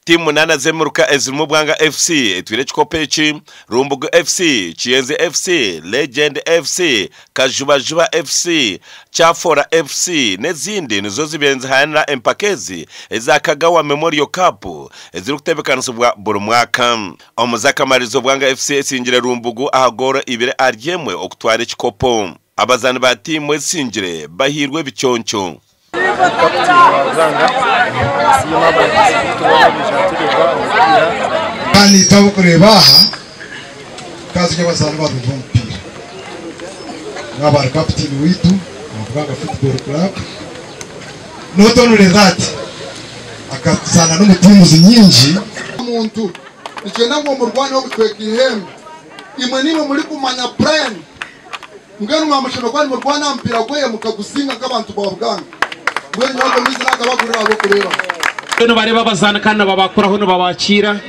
timu nana zemuruka ezirimo Bwanga FC etwire ekikopo eki Rumbugu FC Chiyenze FC Legend FC Kajubajuba FC Chafora FC n'ezindi nizo zibenze hanira empakezi eza Kagawa Memorial Cup eziri kutebekanizibwa buri mwaka. Omuzakamarizo Bwanga FC esingire Rumbugu ahagora ibire aryemwe okutwara ekikopo. Abazani ba timu esingire bahirwe bicyoncho. Kandi tabo kurebaha kazi y'abazana ba mpira n'abari captain witu Bwanga Football Club not only that akazana n'umutimu nyinji umuntu ikenda ngo mu Rwanda okutweka ihembe imwe nimwe muri kumanya brand ngano mwamushino kwani mu Rwanda mpira gwe mukagusinga nk'abantu ba Bwanga ngwe nyogo mizina akabagurira abo kureba no bareba bazana kandi babakuraho no babakira